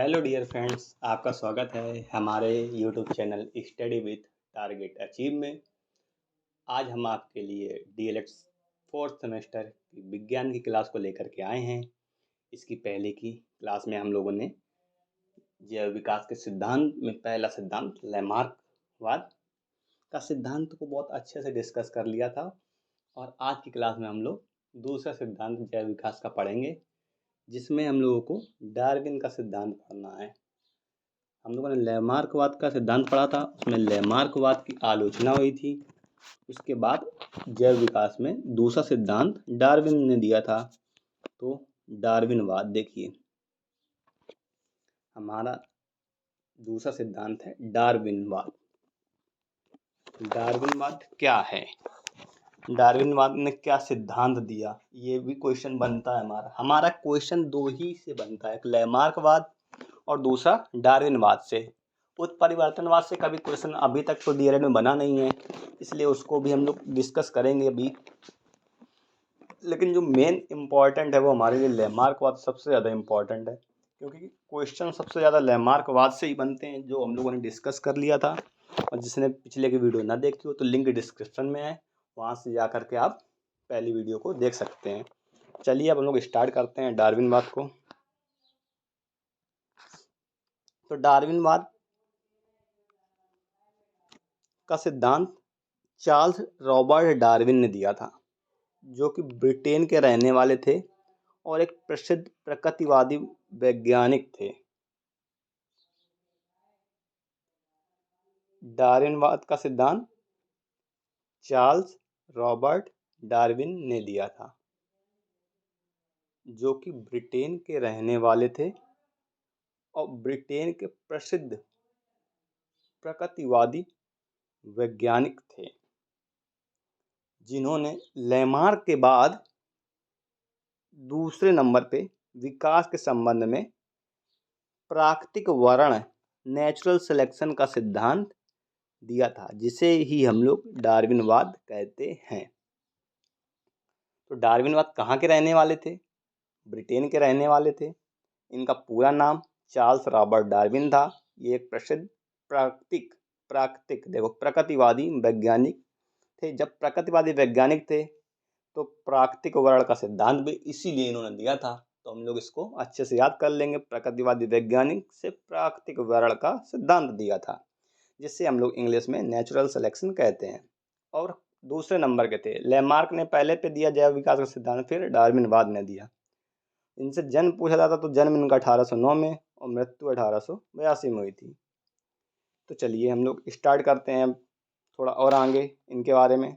Hello dear friends, आपका स्वागत है हमारे YouTube channel study with target achieve में। आज हम आपके लिए डीएलएड फोर्थ सेमेस्टर की विज्ञान की क्लास को लेकर के आए हैं। इसकी पहले की क्लास में हम लोगों ने जैव विकास के सिद्धांत में पहला सिद्धांत लैमार्कवाद का सिद्धांत को बहुत अच्छे से डिस्कस कर लिया था और आज की क्लास में हम लोग दूसरा सिद्धांत जैव विकास का पढ़ेंगे, जिसमें हम लोगों को डार्विन का सिद्धांत पढ़ना है। हम लोगों ने लैमार्कवाद का सिद्धांत पढ़ा था, उसमें लैमार्कवाद की आलोचना हुई थी। उसके बाद जैव विकास में दूसरा सिद्धांत डार्विन ने दिया था। तो डार्विनवाद देखिए, हमारा दूसरा सिद्धांत है डार्विनवाद। डार्विनवाद क्या है, डार्विनवाद ने क्या सिद्धांत दिया, ये भी क्वेश्चन बनता है। हमारा क्वेश्चन दो ही से बनता है, एक लैमार्कवाद और दूसरा डार्विनवाद से। उत्परिवर्तनवाद से कभी क्वेश्चन अभी तक तो डीएलएड में बना नहीं है, इसलिए उसको भी हम लोग डिस्कस करेंगे अभी। लेकिन जो मेन इम्पॉर्टेंट है वो हमारे लिए लैमार्कवाद सबसे ज़्यादा इम्पॉर्टेंट है, क्योंकि क्वेश्चन सबसे ज़्यादा लैमार्कवाद से ही बनते हैं, जो हम लोगों ने डिस्कस कर लिया था। और जिसने पिछले की वीडियो ना देखी हो तो लिंक डिस्क्रिप्शन में है, वहाँ से जा करके आप पहली वीडियो को देख सकते हैं। चलिए अब हम लोग स्टार्ट करते हैं डार्विनवाद को। तो डार्विनवाद का सिद्धांत चार्ल्स रॉबर्ट डार्विन ने दिया था, जो कि ब्रिटेन के रहने वाले थे और एक प्रसिद्ध प्रकृतिवादी वैज्ञानिक थे। डार्विनवाद का सिद्धांत चार्ल्स रॉबर्ट डार्विन ने दिया था, जो कि ब्रिटेन के रहने वाले थे और ब्रिटेन के प्रसिद्ध प्रकृतिवादी वैज्ञानिक थे, जिन्होंने लैमार्क के बाद दूसरे नंबर पे विकास के संबंध में प्राकृतिक वर्ण नेचुरल सिलेक्शन का सिद्धांत दिया था, जिसे ही हम लोग डार्विनवाद कहते हैं। तो डार्विनवाद कहाँ के रहने वाले थे? ब्रिटेन के रहने वाले थे। इनका पूरा नाम चार्ल्स रॉबर्ट डार्विन था। ये एक प्रसिद्ध प्रकृतिवादी वैज्ञानिक थे। जब प्रकृतिवादी वैज्ञानिक थे तो प्राकृतिक वर्ण का सिद्धांत भी इसीलिए इन्होंने दिया था। तो हम लोग इसको अच्छे से याद कर लेंगे। प्रकृतिवादी वैज्ञानिक से प्राकृतिक वर्ण का सिद्धांत दिया था, जिससे हम लोग इंग्लिश में नेचुरल सिलेक्शन कहते हैं। और दूसरे नंबर के थे लैमार्क ने पहले पे दिया जैव विकास का सिद्धांत, फिर डार्विनवाद ने दिया। इनसे जन्म पूछा जाता तो जन्म इनका 1809 में और मृत्यु 1882 में हुई थी। तो चलिए हम लोग स्टार्ट करते हैं थोड़ा और आगे इनके बारे में।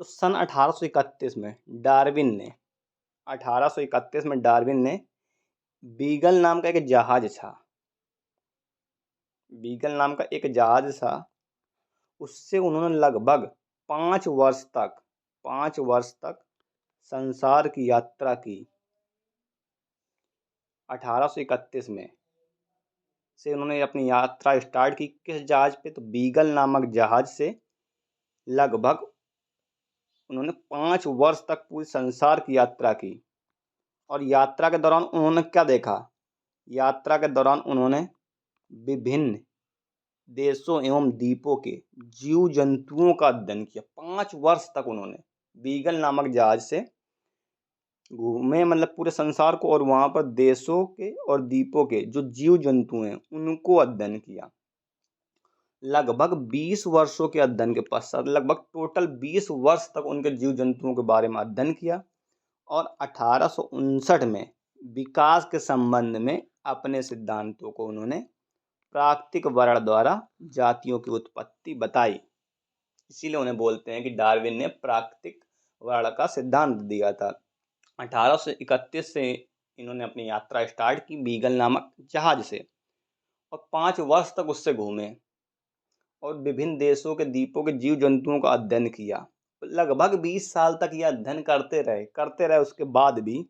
तो सन 1831 में डार्विन ने बीगल नाम का एक जहाज था, उससे उन्होंने लगभग 5 वर्ष तक संसार की यात्रा की। 1831 में से उन्होंने अपनी यात्रा स्टार्ट की। किस जहाज पे? तो बीगल नामक जहाज से लगभग उन्होंने 5 वर्ष तक पूरे संसार की यात्रा की। और यात्रा के दौरान उन्होंने क्या देखा? यात्रा के दौरान उन्होंने विभिन्न देशों एवं द्वीपों के जीव जंतुओं का अध्ययन किया। 5 वर्ष तक उन्होंने बीगल नामक जहाज से घूमे, मतलब पूरे संसार को, और वहाँ पर देशों के और द्वीपों के जो जीव जंतु हैं उनको अध्ययन किया। लगभग 20 वर्षों के अध्ययन के पश्चात लगभग टोटल 20 वर्ष तक उनके जीव जंतुओं के बारे में अध्ययन किया और 1859 में विकास के संबंध में अपने सिद्धांतों को उन्होंने प्राकृतिक वर्ण द्वारा जातियों की उत्पत्ति बताई। इसीलिए उन्हें बोलते हैं कि डार्विन ने प्राकृतिक वर्ण का सिद्धांत दिया था। 1831 से इन्होंने अपनी यात्रा स्टार्ट की बीगल नामक जहाज से और 5 वर्ष तक उससे घूमे और विभिन्न देशों के द्वीपों के जीव जंतुओं का अध्ययन किया। लगभग 20 साल तक यह अध्ययन करते रहे उसके बाद भी।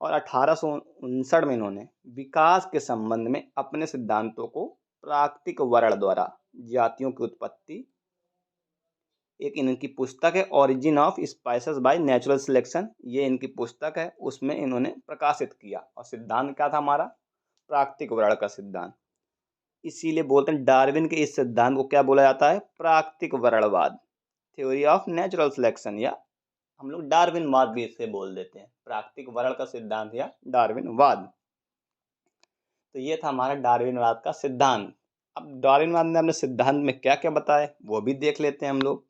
और 1859 में इन्होंने विकास के संबंध में अपने सिद्धांतों को प्राकृतिक वर्ण द्वारा जातियों की उत्पत्ति, एक इनकी पुस्तक है origin of spices by natural selection, ये इनकी पुस्तक है, उसमें इन्होंने प्रकाशित किया। और सिद्धांत क्या था हमारा? प्राकृतिक वर्ण का सिद्धांत। इसीलिए बोलते हैं डार्विन के इस सिद्धांत को क्या बोला जाता है? प्राकृतिक वर्णवाद, थ्योरी ऑफ नेचुरल सिलेक्शन, या हम लोग डार्विनवाद भी इसे बोल देते हैं, प्राकृतिक वर्ण का सिद्धांत या डार्विनवाद। तो ये था हमारा डार्विनवाद का सिद्धांत। अब डार्विनवाद ने अपने सिद्धांत में क्या क्या बताया वो भी देख लेते हैं हम लोग।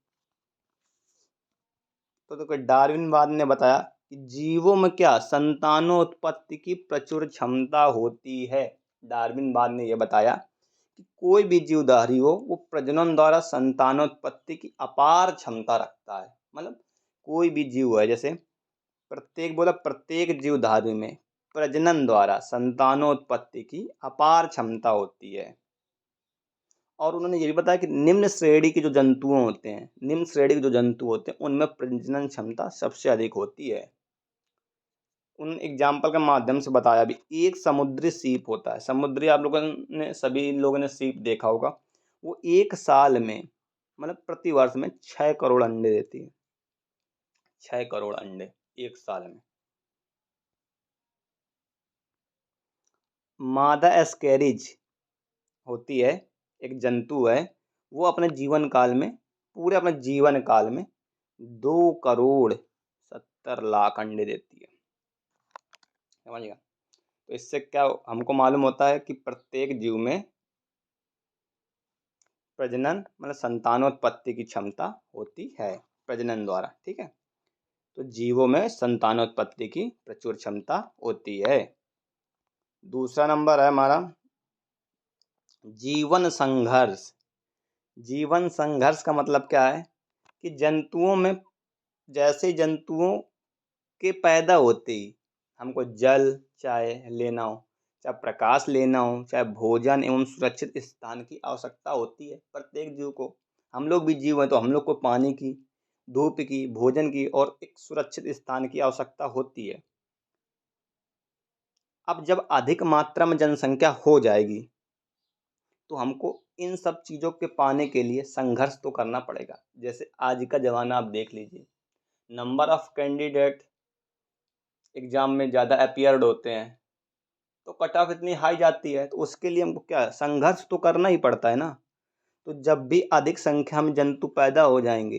तो देखो, डार्विनवाद ने बताया कि जीवों में क्या संतानोत्पत्ति की प्रचुर क्षमता होती है। डार्विनवाद ने यह बताया कि कोई भी जीवधारी हो वो प्रजनन द्वारा संतानोत्पत्ति की अपार क्षमता रखता है। मतलब कोई भी जीव है, जैसे प्रत्येक जीवधारी में प्रजनन द्वारा संतानोत्पत्ति की अपार क्षमता होती है। और उन्होंने ये भी बताया कि निम्न श्रेणी के जो जंतु होते हैं उनमें प्रजनन क्षमता सबसे अधिक होती है। उन एग्जाम्पल के माध्यम से बताया भी, एक समुद्री सीप होता है, सभी लोगों ने सीप देखा होगा, वो एक साल में मतलब प्रतिवर्ष में 6 करोड़ अंडे देती है। 6 करोड़ अंडे एक साल में। मादा एस्केरिज होती है, एक जंतु है, वो अपने जीवन काल में 2,70,00,000 अंडे देती है। समझिएगा। तो इससे क्या हमको मालूम होता है कि प्रत्येक जीव में प्रजनन मतलब संतानोत्पत्ति की क्षमता होती है प्रजनन द्वारा। ठीक है, तो जीवों में संतानोत्पत्ति की प्रचुर क्षमता होती है। दूसरा नंबर है हमारा जीवन संघर्ष। जीवन संघर्ष का मतलब क्या है कि जंतुओं के पैदा होते ही हमको जल चाहे लेना हो, चाहे प्रकाश लेना हो, चाहे भोजन एवं सुरक्षित स्थान की आवश्यकता होती है प्रत्येक जीव को। हम लोग भी जीव हैं तो हम लोग को पानी की, धूप की, भोजन की और एक सुरक्षित स्थान की आवश्यकता होती है। अब जब अधिक मात्रा में जनसंख्या हो जाएगी तो हमको इन सब चीज़ों के पाने के लिए संघर्ष तो करना पड़ेगा। जैसे आज का ज़माना आप देख लीजिए, नंबर ऑफ कैंडिडेट एग्ज़ाम में ज़्यादा अपीयर्ड होते हैं तो कट ऑफ इतनी हाई जाती है, तो उसके लिए हमको क्या संघर्ष तो करना ही पड़ता है ना। तो जब भी अधिक संख्या में जंतु पैदा हो जाएंगे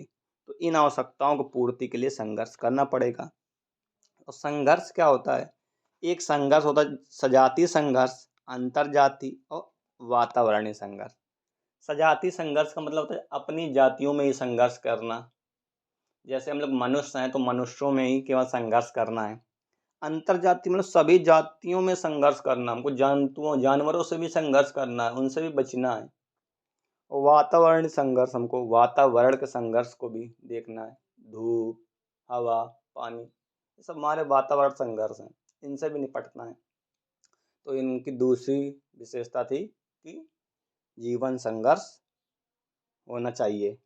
तो इन आवश्यकताओं को पूर्ति के लिए संघर्ष करना पड़ेगा। और संघर्ष क्या होता है? एक संघर्ष होता है सजातीय संघर्ष, अंतरजातीय और वातावरणीय संघर्ष। सजातीय संघर्ष का मतलब होता है अपनी जातियों में ही संघर्ष करना। जैसे हम लोग मनुष्य हैं तो मनुष्यों में ही केवल संघर्ष करना है। अंतरजातीय मतलब सभी जातियों में संघर्ष करना, हमको जानवरों से भी संघर्ष करना है, उनसे भी बचना है। और वातावरणीय संघर्ष, हमको वातावरण के संघर्ष को भी देखना है। धूप, हवा, पानी, ये सब हमारे वातावरण संघर्ष हैं, इनसे भी निपटना है। तो इनकी दूसरी विशेषता थी कि जीवन संघर्ष होना चाहिए।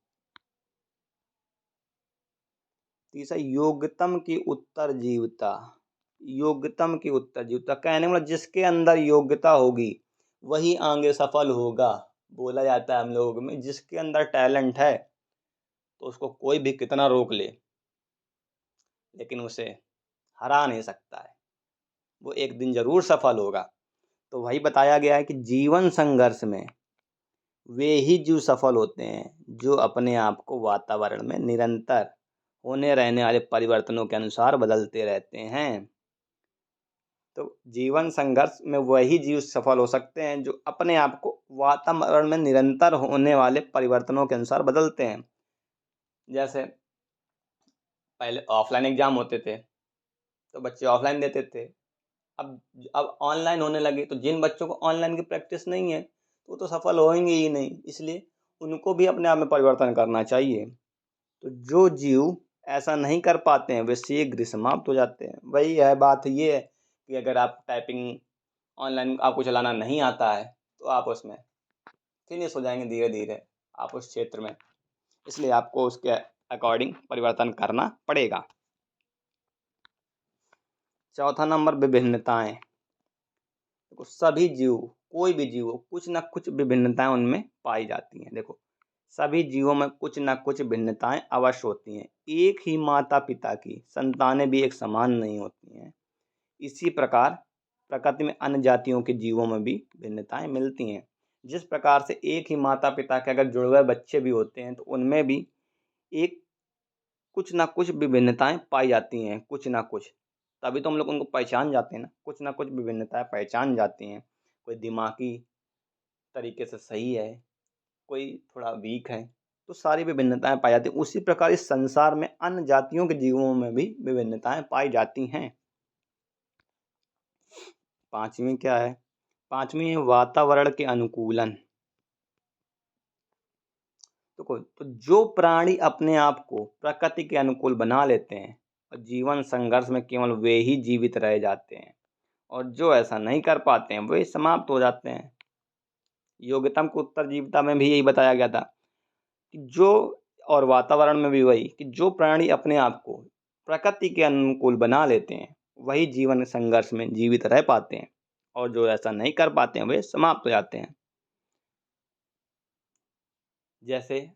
तीसरा योग्यतम की उत्तरजीविता। कहने मतलब जिसके अंदर योग्यता होगी वही आगे सफल होगा। बोला जाता है हम लोगों में, जिसके अंदर टैलेंट है तो उसको कोई भी कितना रोक ले लेकिन उसे हरा नहीं सकता है, वो एक दिन जरूर सफल होगा। तो वही बताया गया है कि जीवन संघर्ष में वे ही जीव सफल होते हैं जो अपने आप को वातावरण में निरंतर होने रहने वाले परिवर्तनों के अनुसार बदलते रहते हैं। तो जीवन संघर्ष में वही जीव सफल हो सकते हैं जो अपने आप को वातावरण में निरंतर होने वाले परिवर्तनों के अनुसार बदलते हैं। जैसे पहले ऑफलाइन एग्जाम होते थे तो बच्चे ऑफलाइन देते थे, अब ऑनलाइन होने लगे, तो जिन बच्चों को ऑनलाइन की प्रैक्टिस नहीं है तो वो तो सफल होंगे ही नहीं, इसलिए उनको भी अपने आप में परिवर्तन करना चाहिए। तो जो जीव ऐसा नहीं कर पाते हैं वे शीघ्र समाप्त हो जाते हैं। वही है बात, ये है कि अगर आप टाइपिंग ऑनलाइन आपको चलाना नहीं आता है तो आप उसमें फिनिश हो जाएंगे धीरे धीरे आप उस क्षेत्र में, इसलिए आपको उसके अकॉर्डिंग परिवर्तन करना पड़ेगा। चौथा नंबर विभिन्नताएं। देखो सभी जीव, कोई भी जीव हो, कुछ ना कुछ विभिन्नताएं उनमें पाई जाती हैं। देखो सभी जीवों में कुछ ना कुछ भिन्नताएं अवश्य होती हैं। एक ही माता पिता की संतानें भी एक समान नहीं होती हैं। इसी प्रकार प्रकृति में अन्य जातियों के जीवों में भी भिन्नताएं मिलती हैं। जिस प्रकार से एक ही माता पिता के अगर जुड़वे बच्चे भी होते हैं तो उनमें भी एक कुछ ना कुछ विभिन्नताएं पाई जाती हैं, कुछ ना कुछ, तभी तो हम लोग उनको पहचान जाते हैं ना, कुछ ना कुछ विभिन्नताएं पहचान जाती हैं। कोई दिमागी तरीके से सही है, कोई थोड़ा वीक है, तो सारी विभिन्नताएं पाई जाती हैं। उसी प्रकार इस संसार में अन्य जातियों के जीवों में भी विभिन्नताएं पाई जाती हैं। पांचवी क्या है? पांचवी है वातावरण के अनुकूलन। तो जो प्राणी अपने आप को प्रकृति के अनुकूल बना लेते हैं और जीवन संघर्ष में केवल वे ही जीवित रह जाते हैं, और जो ऐसा नहीं कर पाते हैं वे समाप्त हो जाते हैं। योग्यतम को उत्तरजीविता में भी यही बताया गया था कि जो, और वातावरण में भी वही, कि जो प्राणी अपने आप को प्रकृति के अनुकूल बना लेते हैं वही जीवन संघर्ष में जीवित रह पाते हैं, और जो ऐसा नहीं कर पाते हैं वे समाप्त हो जाते हैं। जैसे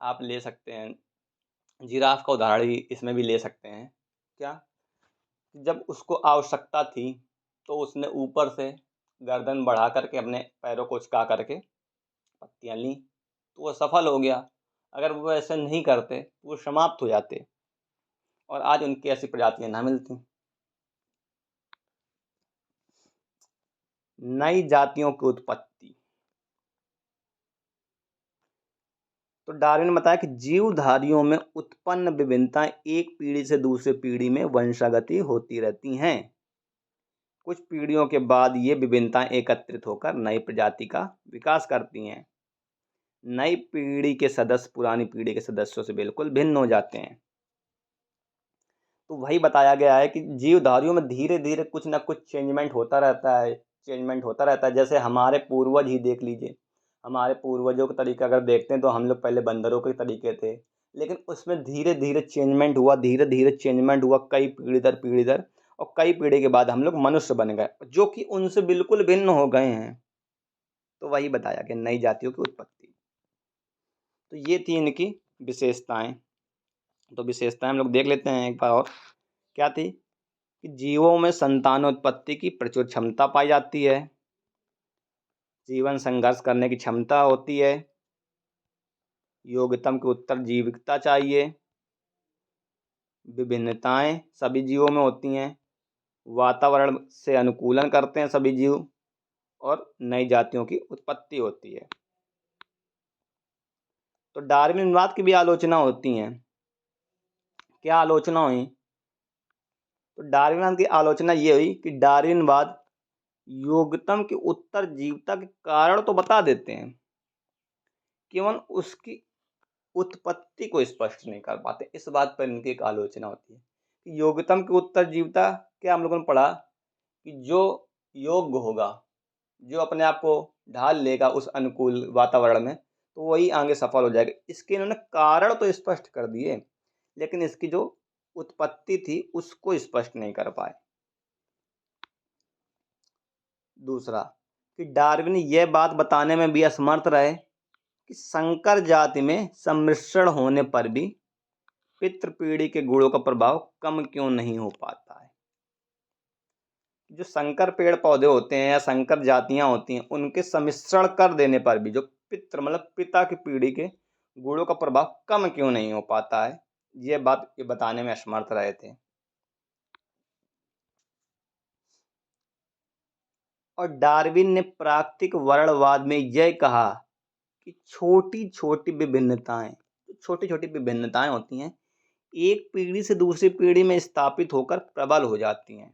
आप ले सकते हैं जिराफ का उदाहरण ही इसमें भी ले सकते हैं। क्या? जब उसको आवश्यकता थी तो उसने ऊपर से गर्दन बढ़ा करके अपने पैरों को उचका करके पत्तियां ली, तो वो सफल हो गया। अगर वो ऐसे नहीं करते तो वो समाप्त हो जाते, और आज उनकी ऐसी प्रजातियां ना मिलती। नई जातियों की उत्पत्ति। तो डार्विन ने बताया कि जीवधारियों में उत्पन्न विभिन्नताएं एक पीढ़ी से दूसरी पीढ़ी में वंशागति होती रहती हैं। कुछ पीढ़ियों के बाद ये विभिन्नताएं एकत्रित होकर नई प्रजाति का विकास करती हैं। नई पीढ़ी के सदस्य पुरानी पीढ़ी के सदस्यों से बिल्कुल भिन्न हो जाते हैं। तो वही बताया गया है कि जीवधारियों में धीरे धीरे कुछ ना कुछ चेंजमेंट होता रहता है। जैसे हमारे पूर्वज ही देख लीजिए, हमारे पूर्वजों के तरीके अगर देखते हैं तो हम लोग पहले बंदरों के तरीके थे, लेकिन उसमें धीरे धीरे चेंजमेंट हुआ कई पीढ़ी दर, और कई पीढ़ी के बाद हम लोग मनुष्य बन गए जो कि उनसे बिल्कुल भिन्न हो गए हैं। तो वही बताया कि नई जातियों की उत्पत्ति। तो ये थी इनकी विशेषताएं। तो विशेषताएं हम लोग देख लेते हैं एक बार और। क्या थी? कि जीवों में संतानोत्पत्ति की प्रचुर क्षमता पाई जाती है, जीवन संघर्ष करने की क्षमता होती है, योग्यतम की उत्तरजीविता चाहिए, विभिन्नताएं सभी जीवों में होती हैं, वातावरण से अनुकूलन करते हैं सभी जीव, और नई जातियों की उत्पत्ति होती है। तो डार्विनवाद की भी आलोचना होती है। क्या आलोचना हुई? तो डार्विनवाद की आलोचना ये हुई कि डार्विनवाद योग्यतम की उत्तरजीविता के कारण तो बता देते हैं, केवल उसकी उत्पत्ति को स्पष्ट नहीं कर पाते। इस बात पर इनकी एक आलोचना होती है कि योग्यतम की उत्तरजीविता, क्या हम लोगों ने पढ़ा कि जो योग्य होगा, जो अपने आप को ढाल लेगा उस अनुकूल वातावरण में, तो वही आगे सफल हो जाएगा। इसके इन्होंने कारण तो स्पष्ट कर दिए, लेकिन इसकी जो उत्पत्ति थी उसको स्पष्ट नहीं कर पाए। दूसरा, कि डार्विन यह बात बताने में भी असमर्थ रहे कि संकर जाति में सम्मिश्रण होने पर भी पितृ पीढ़ी के गुणों का प्रभाव कम क्यों नहीं हो पाता है। जो संकर पेड़ पौधे होते हैं या संकर जातियां होती हैं, उनके सम्मिश्रण कर देने पर भी जो पितृ मतलब पिता की पीढ़ी के गुणों का प्रभाव कम क्यों नहीं हो पाता है, ये बात ये बताने में असमर्थ रहे थे। और डार्विन ने प्राकृतिक वर्णवाद में यह कहा कि छोटी छोटी विभिन्नताएं होती हैं, एक पीढ़ी से दूसरी पीढ़ी में स्थापित होकर प्रबल हो जाती हैं।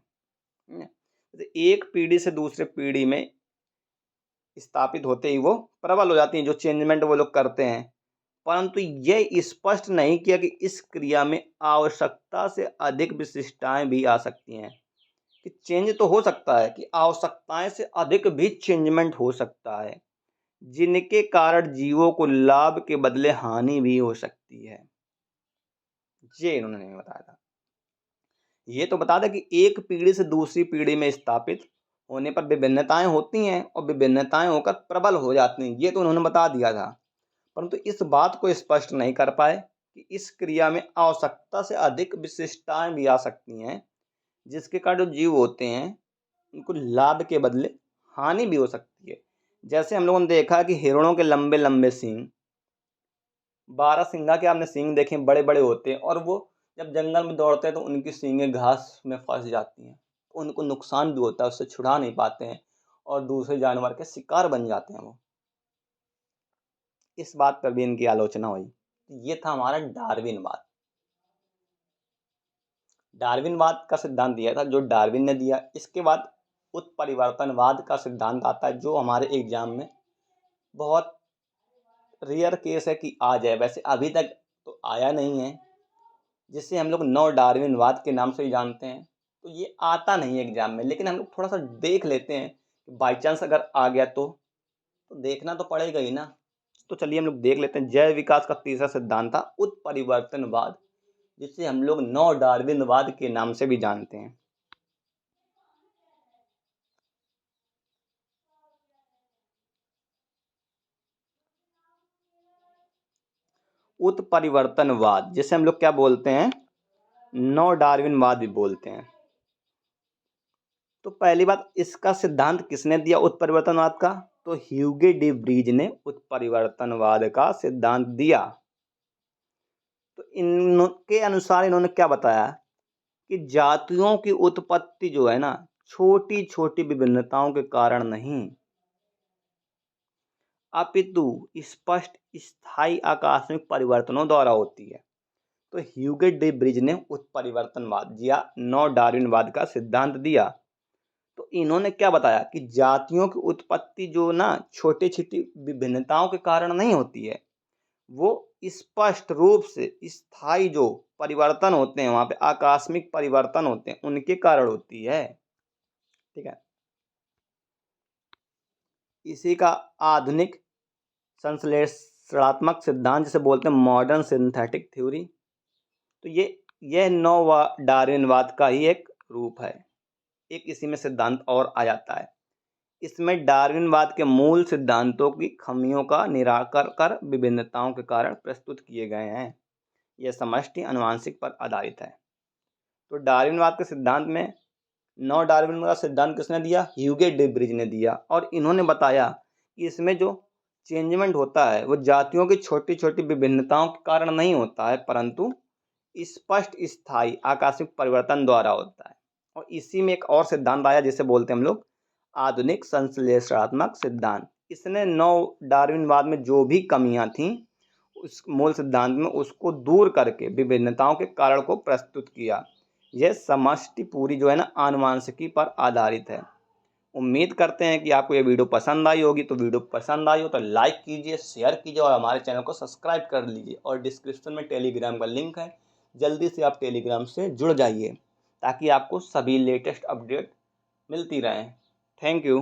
एक पीढ़ी से दूसरे पीढ़ी में स्थापित होते ही वो प्रबल हो जाती हैं, जो चेंजमेंट वो लोग करते हैं। परंतु यह स्पष्ट नहीं किया कि इस क्रिया में आवश्यकता से अधिक विशिष्टताएं भी आ सकती हैं, कि चेंज तो हो सकता है, कि आवश्यकताएं से अधिक भी चेंजमेंट हो सकता है, जिनके कारण जीवों को लाभ के बदले हानि भी हो सकती है। ये इन्होंने नहीं बताया था। ये तो बता दें कि एक पीढ़ी से दूसरी पीढ़ी में स्थापित होने पर विभिन्नताएं होती हैं और विभिन्नताएं होकर प्रबल हो जाती हैं, ये तो उन्होंने बता दिया था। परंतु इस बात को स्पष्ट नहीं कर पाए कि इस क्रिया में आवश्यकता से अधिक विशिष्टताएं भी आ सकती हैं, जिसके कारण जो जीव होते हैं उनको लाभ के बदले हानि भी हो सकती है। जैसे हम लोगों ने देखा कि हिरणों के लंबे लंबे सींग, बारहसिंगा के आपने सींग देखे, बड़े बड़े होते हैं, और वो जब जंगल में दौड़ते हैं तो उनकी सींगें घास में फंस जाती हैं, तो उनको नुकसान भी होता है, उससे छुड़ा नहीं पाते हैं और दूसरे जानवर के शिकार बन जाते हैं वो। इस बात पर भी इनकी आलोचना हुई। ये था हमारा डार्विनवाद। डार्विनवाद का सिद्धांत दिया था जो डार्विन ने दिया। इसके बाद उत्परिवर्तनवाद का सिद्धांत आता है, जो हमारे एग्जाम में बहुत रेयर केस है कि आ जाए, वैसे अभी तक तो आया नहीं है, जिसे हम लोग नव डार्विनवाद के नाम से ही जानते हैं। तो ये आता नहीं है एग्जाम में, लेकिन हम लोग थोड़ा सा देख लेते हैं कि बाई चांस अगर आ गया तो देखना तो पड़ेगा ही ना। तो चलिए हम लोग देख लेते हैं। जैव विकास का तीसरा सिद्धांत था उत्परिवर्तनवाद, जिसे हम लोग नव डार्विनवाद के नाम से भी जानते हैं। उत्परिवर्तनवाद जिसे हम लोग क्या बोलते हैं, नव डार्विनवाद भी बोलते हैं। तो पहली बात, इसका सिद्धांत किसने दिया उत्परिवर्तनवाद का? तो ह्यूगे डी व्रीज ने उत्परिवर्तनवाद का सिद्धांत दिया। तो इनके अनुसार इन्होंने क्या बताया कि जातियों की उत्पत्ति जो है ना, छोटी छोटी विभिन्नताओं के कारण नहीं, अपितु स्पष्ट स्थायी आकस्मिक परिवर्तनों द्वारा होती है। तो ह्यूगे डी व्रीज ने उत्परिवर्तनवाद या नव डार्विनवाद का सिद्धांत दिया। तो इन्होंने क्या बताया कि जातियों की उत्पत्ति जो ना छोटी छोटी विभिन्नताओं के कारण नहीं होती है, वो स्पष्ट रूप से स्थायी जो परिवर्तन होते हैं, वहां पे आकस्मिक परिवर्तन होते हैं, उनके कारण होती है। ठीक है, इसी का आधुनिक संश्लेषणात्मक सिद्धांत जिसे बोलते हैं मॉडर्न सिंथेटिक थ्योरी। तो यह नव डार्विनवाद का ही एक रूप है। एक इसी में सिद्धांत और आ जाता है। इसमें डार्विनवाद के मूल सिद्धांतों की खामियों का निराकरण कर विभिन्नताओं के कारण प्रस्तुत किए गए हैं। यह समष्टि आनुवंशिक पर आधारित है। तो डार्विनवाद के सिद्धांत में नव डार्विनवाद का सिद्धांत किसने दिया? ह्यूगे डी व्रीज ने दिया। और इन्होंने बताया कि इसमें जो चेंजमेंट होता है वो जातियों की छोटी छोटी विभिन्नताओं के कारण नहीं होता है, परंतु स्पष्ट स्थायी आकस्मिक परिवर्तन द्वारा होता है। और इसी में एक और सिद्धांत आया जिसे बोलते हैं हम लोग आधुनिक संश्लेषणात्मक सिद्धांत। इसने नव डार्विनवाद में जो भी कमियां थीं उस मूल सिद्धांत में उसको दूर करके विभिन्नताओं के कारण को प्रस्तुत किया। यह समष्टि पूरी जो है ना आनुवंशिकी पर आधारित है। उम्मीद करते हैं कि आपको ये वीडियो पसंद आई होगी। तो वीडियो पसंद आई हो तो लाइक कीजिए, शेयर कीजिए और हमारे चैनल को सब्सक्राइब कर लीजिए। और डिस्क्रिप्शन में टेलीग्राम का लिंक है, जल्दी से आप टेलीग्राम से जुड़ जाइए ताकि आपको सभी लेटेस्ट अपडेट मिलती रहें। Thank you.